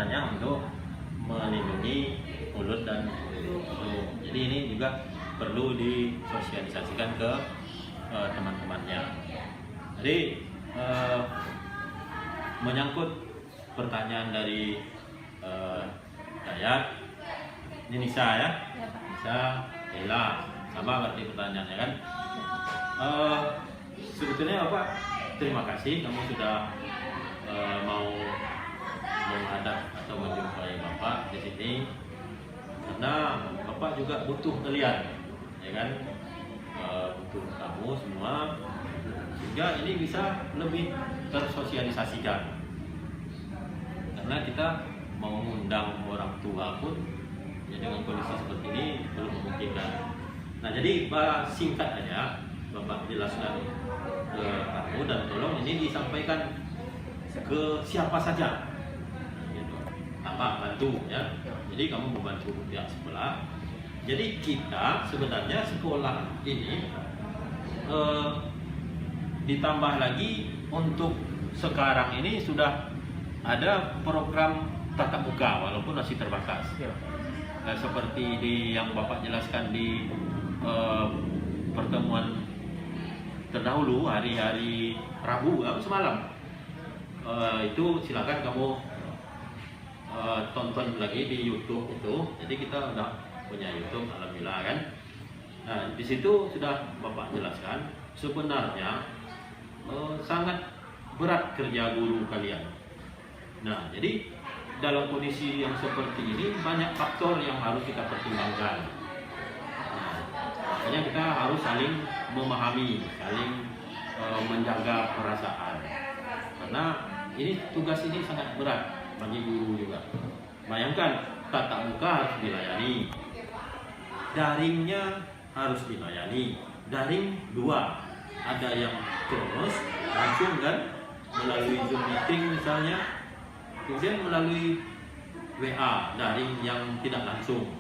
gunanya untuk melindungi mulut dan hidung. Jadi ini juga perlu disosialisasikan ke teman-temannya. Jadi menyangkut pertanyaan dari Dayat, ini Nisa ya, Nisa, Ella, sama berarti pertanyaannya kan. Sebetulnya Bapak terima kasih kamu sudah mau menghadap atau menjumpai Bapak di sini, karena Bapak juga butuh kalian, ya kan, butuh kamu semua, sehingga ini bisa lebih tersosialisasikan. Karena kita mau mengundang orang tua pun ya dengan kondisi seperti ini belum memungkinkan. Nah, jadi singkat aja Bapak jelaskan ke kamu, dan tolong ini disampaikan ke siapa saja, gitu. Tanpa bantu ya. Jadi kamu membantu pihak sekolah. Jadi kita sebenarnya sekolah ini ditambah lagi untuk sekarang ini sudah ada program tatap muka walaupun masih terbatas. Seperti yang Bapak jelaskan di pertemuan terdahulu hari-hari Rabu semalam, itu silakan kamu tonton lagi di YouTube itu. Jadi kita udah punya YouTube, alhamdulillah kan. Nah, di situ sudah Bapak jelaskan sebenarnya sangat berat kerja guru kalian. Nah, jadi dalam kondisi yang seperti ini banyak faktor yang harus kita pertimbangkan. Nah, makanya kita harus saling memahami, saling menjaga perasaan. Karena tugas ini sangat berat bagi guru juga. Bayangkan, tatap muka harus dilayani, daringnya harus dilayani. Daring dua, ada yang kronos langsung kan melalui Zoom meeting misalnya, kemudian melalui WA daring yang tidak langsung,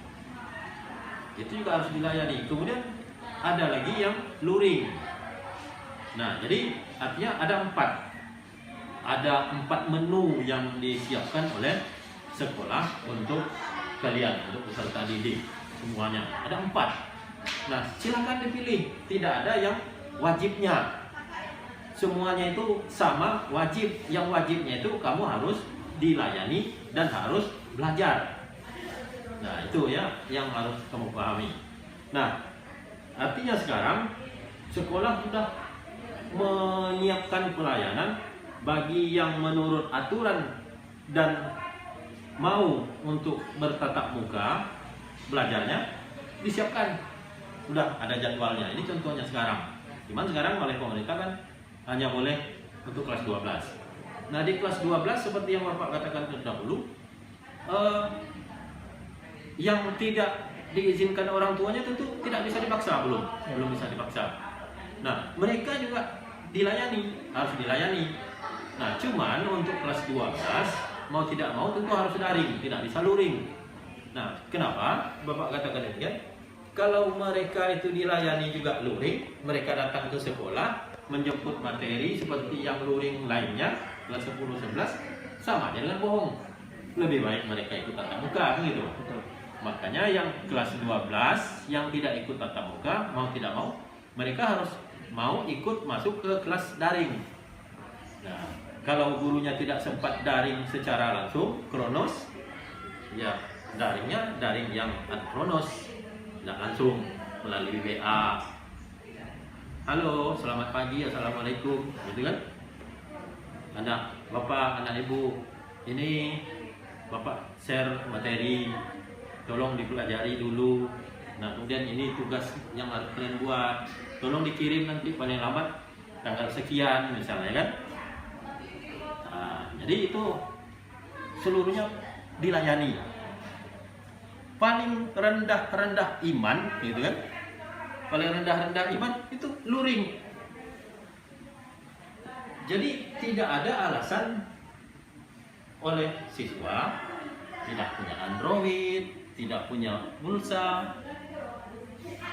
itu juga harus dilayani. Kemudian ada lagi yang luring. Nah, jadi artinya ada empat menu yang disiapkan oleh sekolah untuk kalian, untuk peserta didik semuanya. Ada 4. Nah, silakan dipilih. Tidak ada yang wajibnya. Semuanya itu sama wajib. Yang wajibnya itu kamu harus dilayani dan harus belajar. Nah, itu ya yang harus kamu pahami. Nah, artinya sekarang sekolah sudah menyiapkan pelayanan bagi yang menurut aturan dan mau untuk bertatap muka belajarnya, disiapkan. Sudah ada jadwalnya. Ini contohnya sekarang. Cuman sekarang oleh pemerintah kan hanya boleh untuk kelas 12. Nah, di kelas 12 seperti yang Bapak katakan terdahulu, yang tidak diizinkan orang tuanya tentu tidak bisa dipaksa, belum bisa dipaksa. Nah, mereka juga dilayani, harus dilayani. Nah, cuman untuk kelas 12 mau tidak mau tentu harus daring, tidak bisa luring. Nah, kenapa Bapak katakan demikian? Kalau mereka itu dilayani juga luring, mereka datang ke sekolah menjemput materi seperti yang luring lainnya, kelas 10, 11, sama aja dengan bohong. Lebih baik mereka ikut tatap muka, gitu. Makanya yang kelas 12 yang tidak ikut tatap muka, mau tidak mau, mereka harus mau ikut masuk ke kelas daring. Nah, kalau gurunya tidak sempat daring secara langsung, kronos, ya daringnya daring yang kronos, tidak langsung melalui WA. Halo, selamat pagi, assalamualaikum, gitu kan? Anak bapak, anak ibu, ini bapak share materi, tolong dipelajari dulu. Nah, kemudian ini tugas yang harus kalian buat, tolong dikirim nanti paling lambat tanggal sekian misalnya kan. Nah, jadi itu seluruhnya dilayani. Paling rendah iman, gitu kan? Paling rendah iman itu luring. Jadi tidak ada alasan oleh siswa tidak punya Android, tidak punya pulsa.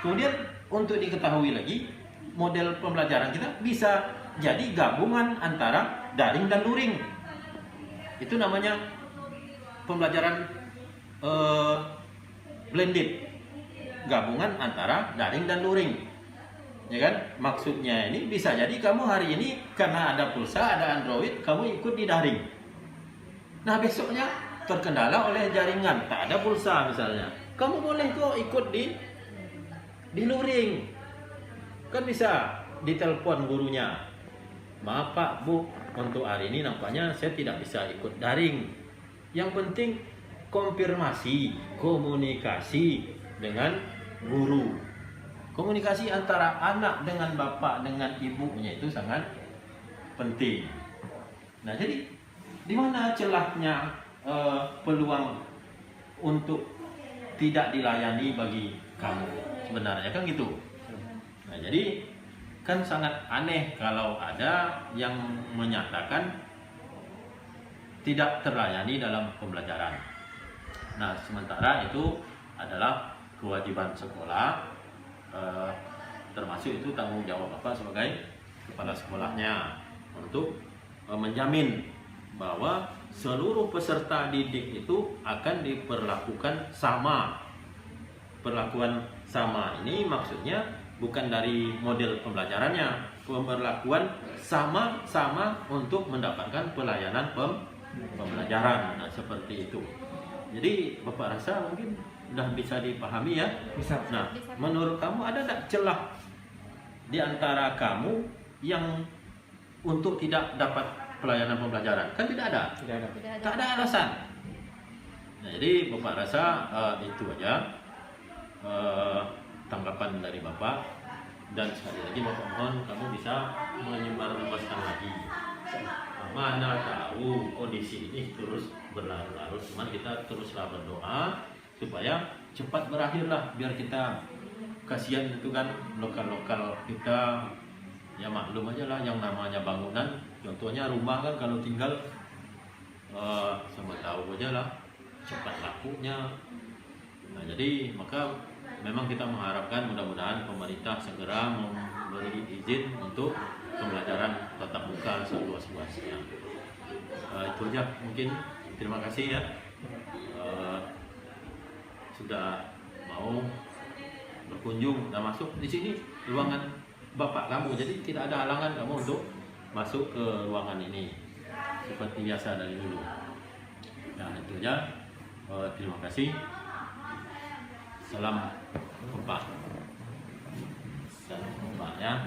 Kemudian untuk diketahui lagi, model pembelajaran kita bisa jadi gabungan antara daring dan luring. Itu namanya pembelajaran blended, gabungan antara daring dan luring, ya kan? Maksudnya ini bisa jadi kamu hari ini karena ada pulsa, ada Android, kamu ikut di daring. Nah besoknya terkendala oleh jaringan, tak ada pulsa misalnya, kamu boleh kok ikut di luring, kan bisa ditelepon gurunya, maaf Pak Bu, untuk hari ini nampaknya saya tidak bisa ikut daring. Yang penting konfirmasi, komunikasi dengan guru. Komunikasi antara anak dengan bapak dengan ibunya itu sangat penting. Nah jadi di mana celahnya peluang untuk tidak dilayani bagi kamu sebenarnya, kan gitu. Nah jadi kan sangat aneh kalau ada yang menyatakan tidak terlayani dalam pembelajaran. Nah sementara itu adalah kewajiban sekolah, termasuk itu tanggung jawab Bapak sebagai kepala sekolahnya untuk menjamin bahwa seluruh peserta didik itu akan diperlakukan sama. Perlakuan sama ini maksudnya bukan dari model pembelajarannya, pemberlakuan sama-sama untuk mendapatkan pelayanan pembelajaran. Nah seperti itu. Jadi Bapak rasa mungkin sudah bisa dipahami ya? Bisa. Nah menurut kamu ada tak celah di antara kamu yang untuk tidak dapat pelayanan pembelajaran? Kan tidak ada. Tidak ada. Tak ada alasan. Nah, jadi Bapak rasa itu aja tanggapan dari Bapak, dan sekali lagi Bapak mohon kamu bisa menyebarluaskan lagi. Mana tahu kondisi ini terus berlarut-larut, cuman kita teruslah berdoa supaya cepat berakhirlah, biar kita kasihan itu kan lokal-lokal kita. Ya maklum aja lah yang namanya bangunan, contohnya rumah kan kalau tinggal sama tahu aja lah cepat lakunya. Nah jadi maka memang kita mengharapkan mudah-mudahan pemerintah segera memberi izin untuk pembelajaran tatap muka seluas-luasnya. Itu aja mungkin. Terima kasih ya sudah mau berkunjung dan masuk di sini ruangan Bapak kamu, jadi tidak ada halangan kamu untuk masuk ke ruangan ini seperti biasa dari dulu. Nah itu aja. Terima kasih. Salam kompak. Salam kompak ya.